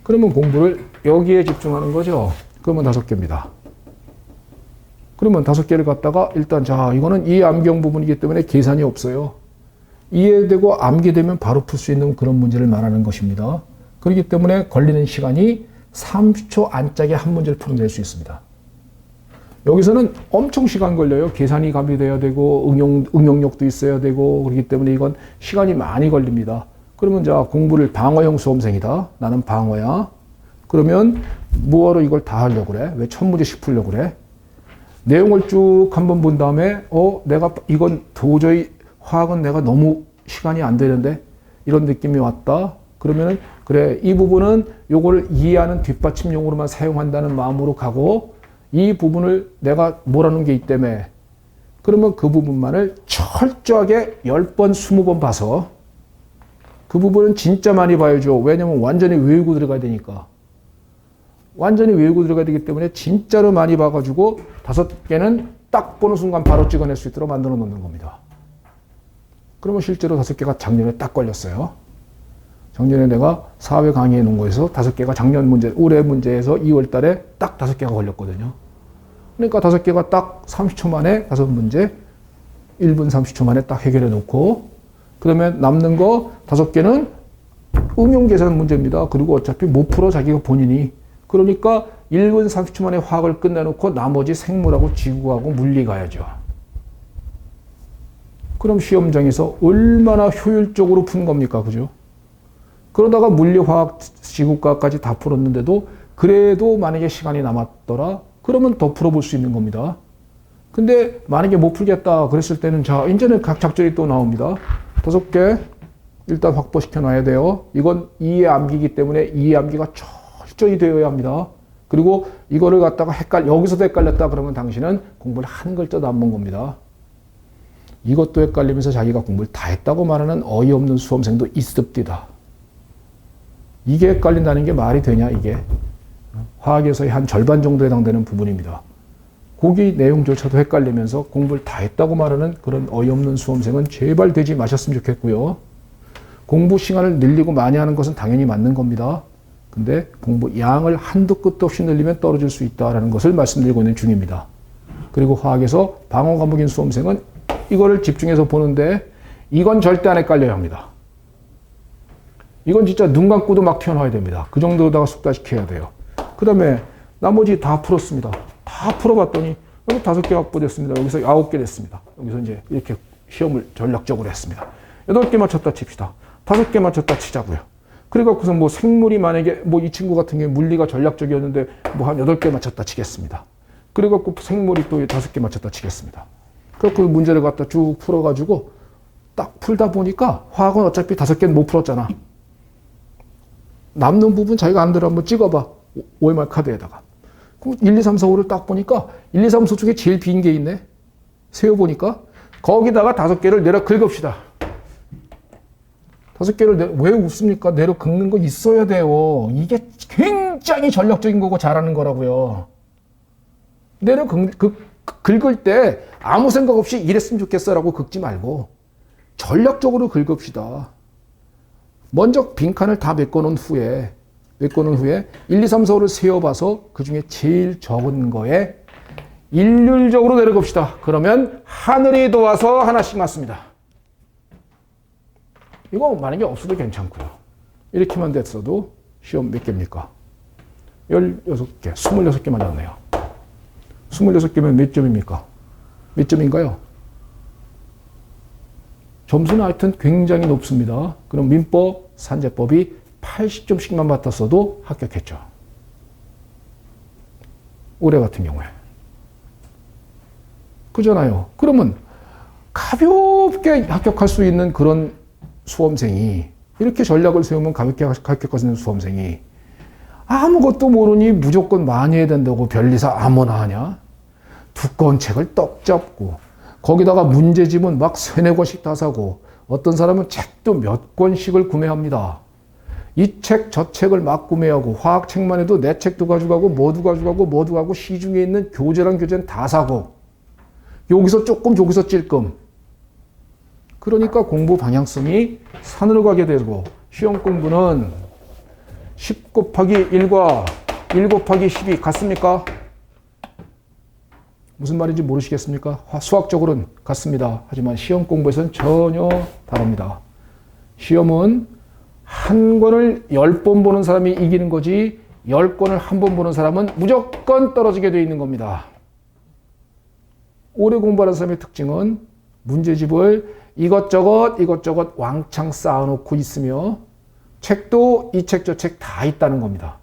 그러면 공부를 여기에 집중하는 거죠. 그러면 5개입니다. 그러면 5개를 갖다가 일단 자 이거는 이해 암기형 부분이기 때문에 계산이 없어요. 이해되고 암기되면 바로 풀 수 있는 그런 문제를 말하는 것입니다. 그렇기 때문에 걸리는 시간이 30초 안짝에 한 문제를 풀면 될 수 있습니다. 여기서는 엄청 시간 걸려요. 계산이 가미돼야 되고 응용력도 있어야 되고 그렇기 때문에 이건 시간이 많이 걸립니다. 그러면 자 공부를 방어형 수험생이다. 나는 방어야. 그러면 뭐하러 이걸 다 하려고 그래? 왜 1000문제씩 풀려고 그래? 내용을 쭉 한번 본 다음에 내가 이건 도저히 화학은 내가 너무 시간이 안 되는데 이런 느낌이 왔다. 그러면은 그래, 이 부분은 요거를 이해하는 뒷받침용으로만 사용한다는 마음으로 가고 이 부분을 내가 뭐라는 게 있다며 그러면 그 부분만을 철저하게 10번, 20번 봐서 그 부분은 진짜 많이 봐야죠. 왜냐면 완전히 외우고 들어가야 되니까. 완전히 외우고 들어가야 되기 때문에 진짜로 많이 봐가지고 5개는 딱 보는 순간 바로 찍어낼 수 있도록 만들어 놓는 겁니다. 그러면 실제로 5개가 작년에 딱 걸렸어요. 작년에 내가 4회 강의해 놓은 거에서 5개가 작년 문제, 올해 문제에서 2월 달에 딱 5개가 걸렸거든요. 그러니까 5개가 딱 30초 만에 5문제, 1분 30초 만에 딱 해결해 놓고, 그 다음에 남는 거 5개는 응용 계산 문제입니다. 그리고 어차피 못 풀어 자기가 본인이. 그러니까 1분 30초 만에 화학을 끝내놓고 나머지 생물하고 지구하고 물리 가야죠. 그럼 시험장에서 얼마나 효율적으로 푼 겁니까? 그죠? 그러다가 물리, 화학, 지구과까지 다 풀었는데도 그래도 만약에 시간이 남았더라? 그러면 더 풀어볼 수 있는 겁니다. 근데 만약에 못 풀겠다 그랬을 때는 자, 이제는 각 작전이 또 나옵니다. 5개 일단 확보시켜 놔야 돼요. 이건 이해 암기이기 때문에 이해 암기가 철저히 되어야 합니다. 그리고 이거를 갖다가 여기서도 헷갈렸다 그러면 당신은 공부를 한 글자도 안 본 겁니다. 이것도 헷갈리면서 자기가 공부를 다 했다고 말하는 어이없는 수험생도 있습니다. 이게 헷갈린다는 게 말이 되냐, 이게. 화학에서의 한 절반 정도 해당되는 부분입니다. 거기 내용조차도 헷갈리면서 공부를 다 했다고 말하는 그런 어이없는 수험생은 제발 되지 마셨으면 좋겠고요. 공부 시간을 늘리고 많이 하는 것은 당연히 맞는 겁니다. 근데 공부 양을 한도 끝도 없이 늘리면 떨어질 수 있다는 것을 말씀드리고 있는 중입니다. 그리고 화학에서 방어 과목인 수험생은 이거를 집중해서 보는데 이건 절대 안 헷갈려야 합니다. 이건 진짜 눈 감고도 막 튀어나와야 됩니다. 그 정도로다가 숙달시켜야 돼요. 그 다음에 나머지 다 풀었습니다. 다 풀어봤더니 여기 5개 확보됐습니다. 여기서 9개 됐습니다. 여기서 이제 이렇게 시험을 전략적으로 했습니다. 8개 맞췄다 칩시다. 5개 맞췄다 치자고요. 그래갖고서 뭐 생물이 만약에 뭐 이 친구 같은 경우에 물리가 전략적이었는데 뭐 한 8개 맞췄다 치겠습니다. 그래갖고 생물이 또 5개 맞췄다 치겠습니다. 그래서 문제를 갖다 쭉 풀어가지고 딱 풀다 보니까 화학은 어차피 5개는 못 풀었잖아. 남는 부분 자기가 안 들어 한번 찍어봐. OMR 카드에다가. 그럼 1, 2, 3, 4, 5를 딱 보니까 1, 2, 3, 4 중에 제일 빈 게 있네. 세어보니까 거기다가 5개를 내려 긁읍시다. 5개를 왜 웃습니까? 내려 긁는 거 있어야 돼요. 이게 굉장히 전략적인 거고 잘하는 거라고요. 내려 긁을 때 아무 생각 없이 이랬으면 좋겠어라고 긁지 말고 전략적으로 긁읍시다. 먼저 빈칸을 다 메꿔놓은 후에 1, 2, 3, 4, 5를 세어봐서 그 중에 제일 적은 거에 일률적으로 내려갑시다. 그러면 하늘이 도와서 하나씩 맞습니다. 이거 만약에 없어도 괜찮고요. 이렇게만 됐어도 시험 몇 개입니까? 16개, 26개 맞았네요. 26개면 몇 점입니까? 몇 점인가요? 점수는 하여튼 굉장히 높습니다. 그럼 민법, 산재법이 80점씩만 받았어도 합격했죠. 올해 같은 경우에. 그잖아요. 그러면 가볍게 합격할 수 있는 그런 수험생이 이렇게 전략을 세우면 가볍게 합격할 수 있는 수험생이 아무것도 모르니 무조건 많이 해야 된다고 별리사 아무나 하냐? 두꺼운 책을 떡 잡고 거기다가 문제집은 막 3-4권씩 다 사고 어떤 사람은 책도 몇 권씩을 구매합니다. 이 책, 저 책을 막 구매하고 화학책만 해도 내 책도 가져가고 뭐도 가고 시중에 있는 교재랑 교재는 다 사고 여기서 조금 저기서 찔끔. 그러니까 공부 방향성이 산으로 가게 되고 시험 공부는 10 곱하기 1과 1 곱하기 10이 같습니까? 무슨 말인지 모르시겠습니까? 수학적으로는 같습니다. 하지만 시험 공부에서는 전혀 다릅니다. 시험은 한 권을 10번 보는 사람이 이기는 거지 10권을 한 번 보는 사람은 무조건 떨어지게 되어 있는 겁니다. 오래 공부하는 사람의 특징은 문제집을 이것저것 왕창 쌓아놓고 있으며 책도 이 책 저 책 다 있다는 겁니다.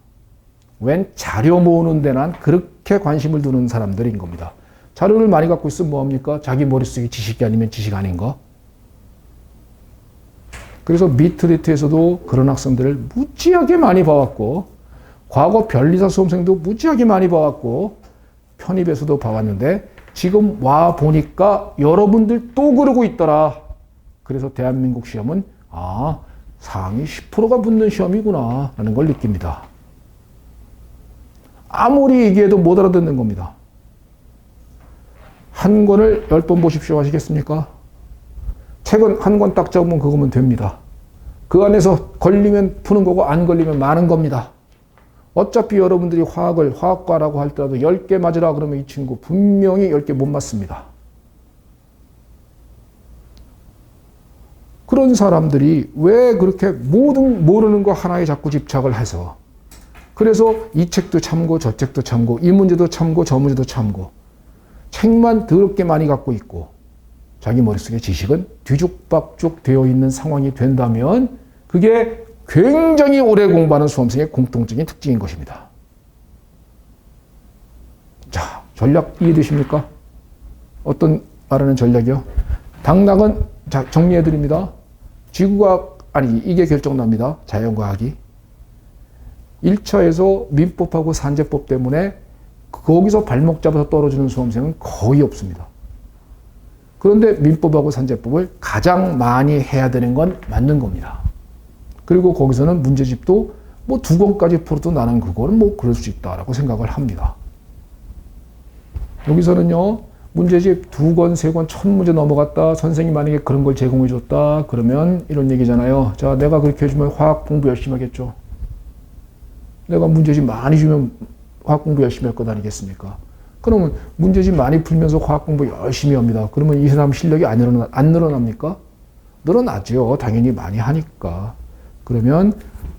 웬 자료 모으는 데난 그렇게 관심을 두는 사람들인 겁니다. 자료를 많이 갖고 있으면 뭐합니까? 자기 머릿속에 지식이 아니면 지식 아닌 거? 그래서 미트리트에서도 그런 학생들을 무지하게 많이 봐왔고, 과거 변리사 수험생도 무지하게 많이 봐왔고, 편입에서도 봐왔는데, 지금 와 보니까 여러분들 또 그러고 있더라. 그래서 대한민국 시험은 상위 10%가 붙는 시험이구나 라는 걸 느낍니다. 아무리 얘기해도 못 알아듣는 겁니다. 한 권을 10번 보십시오 하시겠습니까? 책은 한 권 딱 잡으면 그거면 됩니다. 그 안에서 걸리면 푸는 거고 안 걸리면 마는 겁니다. 어차피 여러분들이 화학을 화학과라고 할 때라도 10개 맞으라 그러면 이 친구 분명히 10개 못 맞습니다. 그런 사람들이 왜 그렇게 모든 모르는 거 하나에 자꾸 집착을 해서, 그래서 이 책도 참고 저 책도 참고 이 문제도 참고 저 문제도 참고 책만 더럽게 많이 갖고 있고 자기 머릿속에 지식은 뒤죽박죽 되어 있는 상황이 된다면 그게 굉장히 오래 공부하는 수험생의 공통적인 특징인 것입니다. 자, 전략 이해되십니까? 어떤 말하는 전략이요? 당락은 자, 정리해 드립니다. 지구과학, 이게 결정납니다. 자연과학이. 1차에서 민법하고 산재법 때문에 거기서 발목 잡아서 떨어지는 수험생은 거의 없습니다. 그런데 민법하고 산재법을 가장 많이 해야 되는 건 맞는 겁니다. 그리고 거기서는 문제집도 뭐 2권까지 풀어도 나는 그거는 뭐 그럴 수 있다라고 생각을 합니다. 여기서는요, 문제집 2권, 3권, 1000문제 넘어갔다. 선생님이 만약에 그런 걸 제공해 줬다. 그러면 이런 얘기잖아요. 자, 내가 그렇게 해주면 화학 공부 열심히 하겠죠. 내가 문제집 많이 주면 화학 공부 열심히 할 것 아니겠습니까? 그러면 문제집 많이 풀면서 화학 공부 열심히 합니다. 그러면 이 사람 실력이 안 늘어납니까? 늘어나죠. 당연히 많이 하니까. 그러면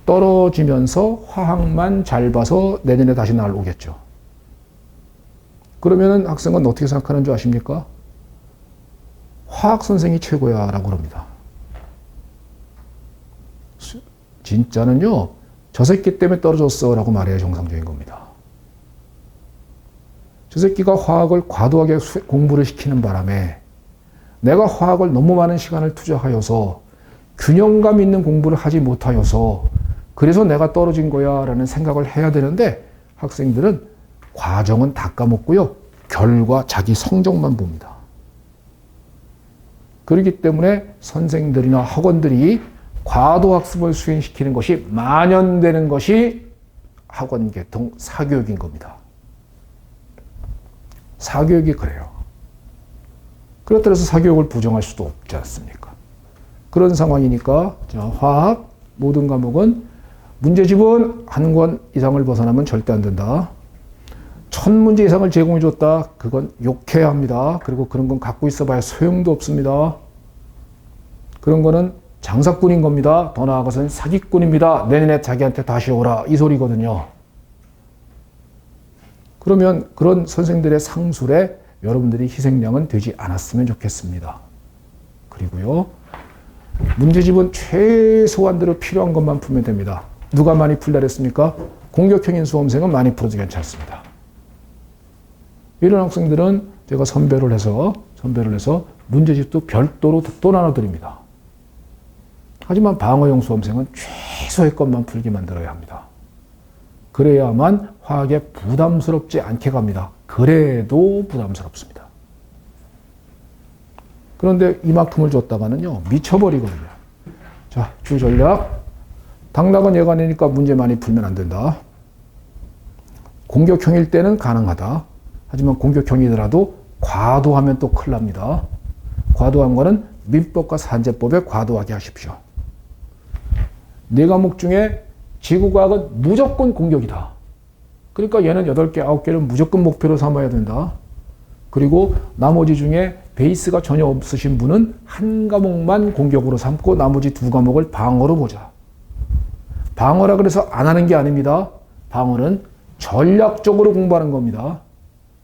떨어지면서 화학만 잘 봐서 내년에 다시 날오겠죠. 그러면 학생은 어떻게 생각하는 줄 아십니까? 화학 선생이 최고야 라고 그럽니다. 진짜는요, 저 새끼 때문에 떨어졌어 라고 말해야 정상적인 겁니다. 저 새끼가 화학을 과도하게 공부를 시키는 바람에 내가 화학을 너무 많은 시간을 투자하여서 균형감 있는 공부를 하지 못하여서 그래서 내가 떨어진 거야 라는 생각을 해야 되는데, 학생들은 과정은 다 까먹고요, 결과 자기 성적만 봅니다. 그렇기 때문에 선생들이나 학원들이 과도학습을 수행시키는 것이 만연되는 것이 학원 계통 사교육인 겁니다. 사교육이 그래요. 그렇다고 해서 사교육을 부정할 수도 없지 않습니까? 그런 상황이니까 화학 모든 과목은 문제집은 한 권 이상을 벗어나면 절대 안 된다. 1000문제 이상을 제공해 줬다. 그건 욕해야 합니다. 그리고 그런 건 갖고 있어 봐야 소용도 없습니다. 그런 거는 장사꾼인 겁니다. 더 나아가서는 사기꾼입니다. 내년에 자기한테 다시 오라 이 소리거든요. 그러면 그런 선생들의 상술에 여러분들이 희생양은 되지 않았으면 좋겠습니다. 그리고요, 문제집은 최소한대로 필요한 것만 풀면 됩니다. 누가 많이 풀다 그랬습니까? 공격형인 수험생은 많이 풀어도 괜찮습니다. 이런 학생들은 제가 선별을 해서 문제집도 별도로 또 나눠드립니다. 하지만 방어형 수험생은 최소의 것만 풀게 만들어야 합니다. 그래야만 화학에 부담스럽지 않게 갑니다. 그래도 부담스럽습니다. 그런데 이만큼을 줬다가는요, 미쳐버리거든요. 자, 주 전략. 당락은 예관이니까 문제 많이 풀면 안 된다. 공격형일 때는 가능하다. 하지만 공격형이더라도 과도하면 또 큰일 납니다. 과도한 거는 민법과 산재법에 과도하게 하십시오. 4과목 중에 지구과학은 무조건 공격이다. 그러니까 얘는 8개, 9개를 무조건 목표로 삼아야 된다. 그리고 나머지 중에 베이스가 전혀 없으신 분은 한 과목만 공격으로 삼고 나머지 2과목을 방어로 보자. 방어라 그래서 안 하는 게 아닙니다. 방어는 전략적으로 공부하는 겁니다.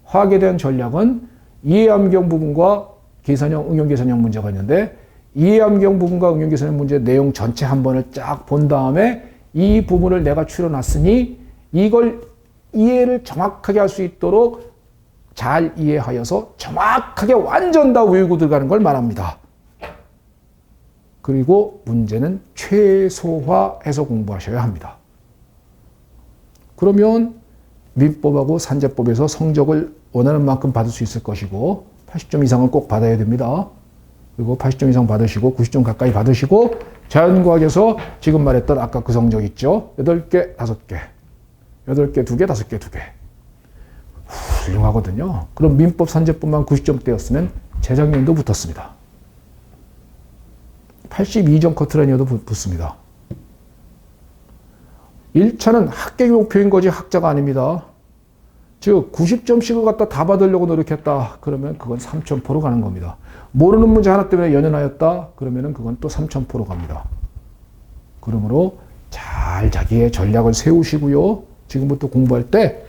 화학에 대한 전략은 이해암경 부분과 계산형, 응용계산형 문제가 있는데, 이해암경 부분과 응용계산형 문제 내용 전체 한 번을 쫙 본 다음에 이 부분을 내가 추려놨으니 이걸 이해를 정확하게 할 수 있도록 잘 이해하여서 정확하게 완전 다 외우고 들어가는 걸 말합니다. 그리고 문제는 최소화해서 공부하셔야 합니다. 그러면 민법하고 산재법에서 성적을 원하는 만큼 받을 수 있을 것이고 80점 이상은 꼭 받아야 됩니다. 그리고 80점 이상 받으시고 90점 가까이 받으시고 자연과학에서 지금 말했던 아까 그 성적 있죠? 8개, 5개. 8개, 2개, 5개, 2개. 훌륭하거든요. 그럼 민법, 산재법만 90점대였으면 재작년도 붙었습니다. 82점 커트라인이어도 붙습니다. 1차는 합격이 목표인 거지 학자가 아닙니다. 즉 90점씩을 갖다 다 받으려고 노력했다. 그러면 그건 3000%로 가는 겁니다. 모르는 문제 하나 때문에 연연하였다. 그러면 그건 또 3000%로 갑니다. 그러므로 잘 자기의 전략을 세우시고요. 지금부터 공부할 때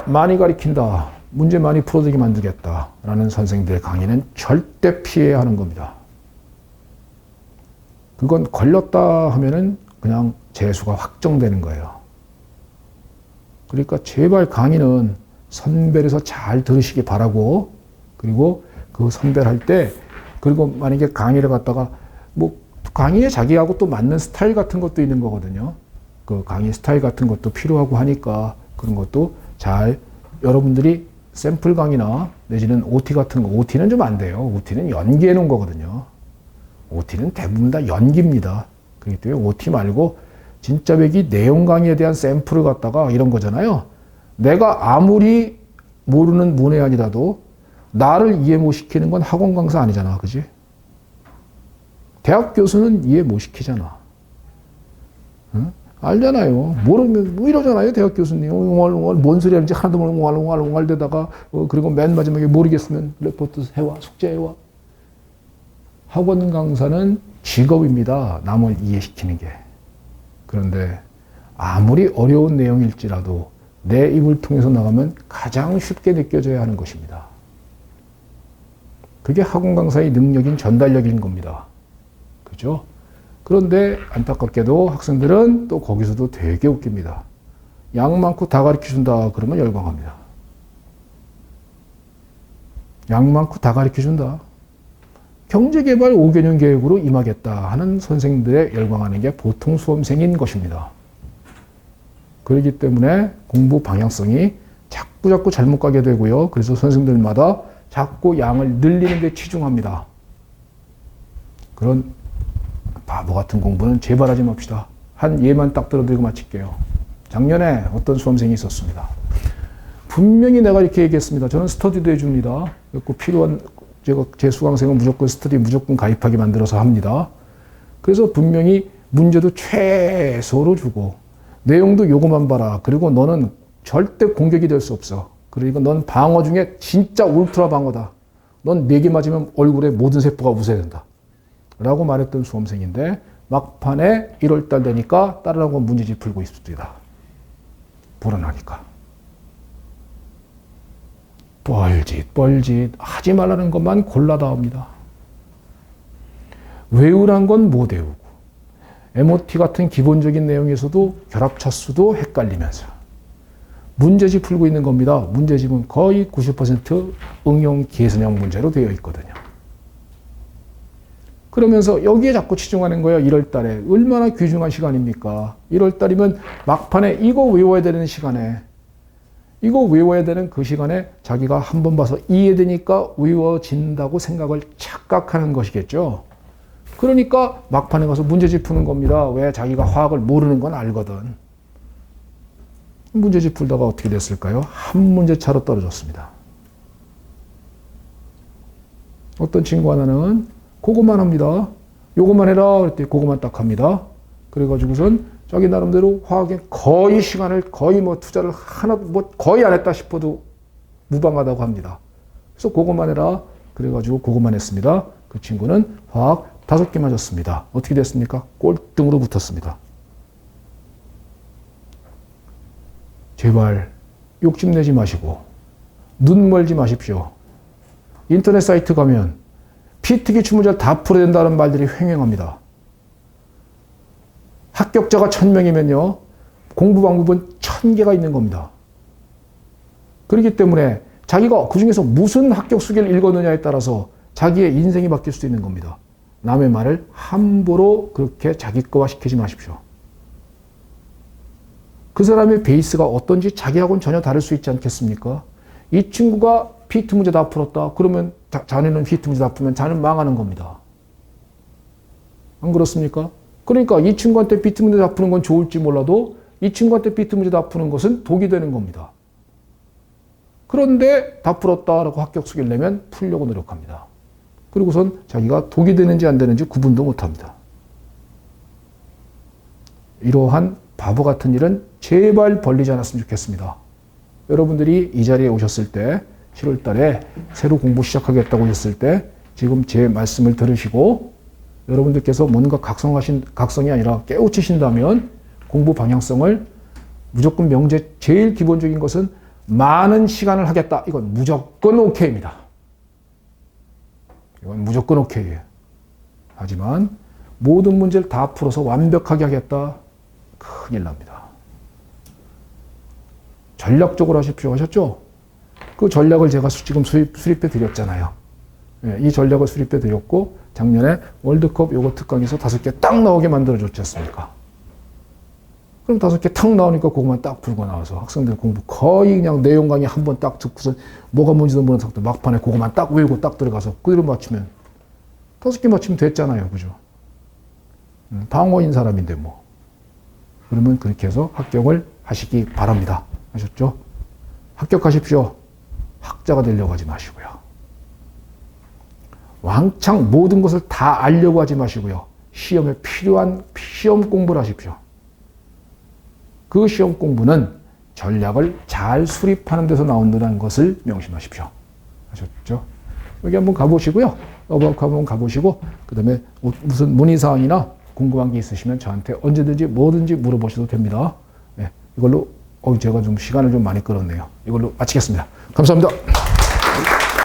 많이 가리킨다. 문제 많이 풀어주게 만들겠다. 라는 선생님들의 강의는 절대 피해야 하는 겁니다. 그건 걸렸다 하면은 그냥 재수가 확정되는 거예요. 그러니까 제발 강의는 선별해서 잘 들으시기 바라고, 그리고 그 선별할 때, 그리고 만약에 강의를 갖다가 뭐 강의에 자기하고 또 맞는 스타일 같은 것도 있는 거거든요. 그 강의 스타일 같은 것도 필요하고 하니까 그런 것도 잘 여러분들이 샘플 강의나 내지는 OT 같은 거, OT는 좀 안 돼요. OT는 연기해 놓은 거거든요. OT는 대부분 다 연기입니다. 그렇기 때문에 OT 말고 진짜 배기 내용 강의에 대한 샘플을 갖다가 이런 거잖아요. 내가 아무리 모르는 문외한이라도 나를 이해 못 시키는 건 학원 강사 아니잖아. 그지? 대학 교수는 이해 못 시키잖아. 응? 알잖아요. 모르면 뭐 이러잖아요. 대학 교수님. 웅얼웅얼 뭔 소리 하는지 하나도 모르고 웅얼웅얼 대다가 그리고 맨 마지막에 모르겠으면 레포트 해와. 숙제해와. 학원 강사는 직업입니다. 남을 이해시키는 게. 그런데 아무리 어려운 내용일지라도 내 입을 통해서 나가면 가장 쉽게 느껴져야 하는 것입니다. 그게 학원 강사의 능력인 전달력인 겁니다. 그죠? 그런데 안타깝게도 학생들은 또 거기서도 되게 웃깁니다. 양 많고 다 가르쳐준다 그러면 열광합니다. 양 많고 다 가르쳐준다. 경제개발 5개년 계획으로 임하겠다 하는 선생님들의 열광하는 게 보통 수험생인 것입니다. 그렇기 때문에 공부 방향성이 자꾸 잘못 가게 되고요. 그래서 선생님들마다 자꾸 양을 늘리는 데 치중합니다. 그런 바보 같은 공부는 제발 하지 맙시다. 한 예만 딱 들어드리고 마칠게요. 작년에 어떤 수험생이 있었습니다. 분명히 내가 이렇게 얘기했습니다. 저는 스터디도 해줍니다. 그 필요한 제가 제 수강생은 무조건 스터디 무조건 가입하게 만들어서 합니다. 그래서 분명히 문제도 최소로 주고 내용도 요거만 봐라. 그리고 너는 절대 공격이 될 수 없어. 그러니까 넌 방어 중에 진짜 울트라 방어다. 넌 4개 맞으면 얼굴에 모든 세포가 웃어야 라고 말했던 수험생인데 막판에 1월달 되니까 따르라고 문제집 풀고 있습니다. 불안하니까. 뻘짓 하지 말라는 것만 골라다 옵니다. 외우란 건 못 외우고 MOT 같은 기본적인 내용에서도 결합차수도 헷갈리면서 문제집 풀고 있는 겁니다. 문제집은 거의 90% 응용 계산형 문제로 되어 있거든요. 그러면서 여기에 자꾸 치중하는 거예요. 1월 달에. 얼마나 귀중한 시간입니까? 1월 달이면 막판에 이거 외워야 되는 시간에 이거 외워야 되는 그 시간에 자기가 한 번 봐서 이해되니까 외워진다고 생각을 착각하는 것이겠죠. 그러니까 막판에 가서 문제집 푸는 겁니다. 왜? 자기가 화학을 모르는 건 알거든. 문제집 풀다가 어떻게 됐을까요? 한 문제 차로 떨어졌습니다. 어떤 친구 하나는 그것만 합니다. 요것만 해라. 그랬더니 그것만 딱 합니다. 그래가지고선 자기 나름대로 화학에 거의 시간을 거의 뭐 투자를 하나도 뭐 거의 안 했다 싶어도 무방하다고 합니다. 그래서 그것만 해라. 그래가지고 그것만 했습니다. 그 친구는 화학 5개 맞았습니다. 어떻게 됐습니까? 꼴등으로 붙었습니다. 제발 욕심내지 마시고 눈 멀지 마십시오. 인터넷 사이트 가면 피특이 주문자를 다 풀어야 된다는 말들이 횡행합니다. 합격자가 1000명이면요. 공부 방법은 1000개가 있는 겁니다. 그렇기 때문에 자기가 그중에서 무슨 합격 수기를 읽었느냐에 따라서 자기의 인생이 바뀔 수도 있는 겁니다. 남의 말을 함부로 그렇게 자기 거화 시키지 마십시오. 그 사람의 베이스가 어떤지 자기하고는 전혀 다를 수 있지 않겠습니까? 이 친구가 피트 문제 다 풀었다. 그러면 자네는 피트 문제 다 풀면 자네는 망하는 겁니다. 안 그렇습니까? 그러니까 이 친구한테 피트 문제 다 푸는 건 좋을지 몰라도 이 친구한테 피트 문제 다 푸는 것은 독이 되는 겁니다. 그런데 다 풀었다라고 합격수기를 내면 풀려고 노력합니다. 그리고선 자기가 독이 되는지 안 되는지 구분도 못합니다. 이러한 바보 같은 일은 제발 벌리지 않았으면 좋겠습니다. 여러분들이 이 자리에 오셨을 때 7월 달에 새로 공부 시작하겠다고 하셨을 때 지금 제 말씀을 들으시고 여러분들께서 뭔가 각성이 아니라 깨우치신다면 공부 방향성을 무조건 명제 제일 기본적인 것은 많은 시간을 하겠다. 이건 무조건 오케이입니다. 이건 무조건 오케이예요. 하지만 모든 문제를 다 풀어서 완벽하게 하겠다. 큰일 납니다. 전략적으로 하십시오. 하셨죠? 그 전략을 제가 지금 수립해 드렸잖아요. 이 전략을 수립해 드렸고 작년에 월드컵 요거 특강에서 5개 딱 나오게 만들어 줬지 않습니까? 그럼 5개 탁 나오니까 그것만 딱 풀고 나와서 학생들 공부 거의 그냥 내용 강의 한 번 딱 듣고서 뭐가 뭔지도 모르는 상태 막판에 그것만 딱 외우고 딱 들어가서 그대로 맞추면 5개 맞추면 됐잖아요. 그죠? 방어인 사람인데 뭐. 그러면 그렇게 해서 합격을 하시기 바랍니다. 아셨죠? 합격하십시오. 학자가 되려고 하지 마시고요. 왕창 모든 것을 다 알려고 하지 마시고요. 시험에 필요한 시험 공부를 하십시오. 그 시험 공부는 전략을 잘 수립하는 데서 나온다는 것을 명심하십시오. 아셨죠? 여기 한번 가보시고요. 어바웃 한번 가보시고 그 다음에 무슨 문의사항이나 궁금한 게 있으시면 저한테 언제든지 뭐든지 물어보셔도 됩니다. 네, 이걸로 제가 좀 시간을 좀 많이 끌었네요. 이걸로 마치겠습니다. 감사합니다.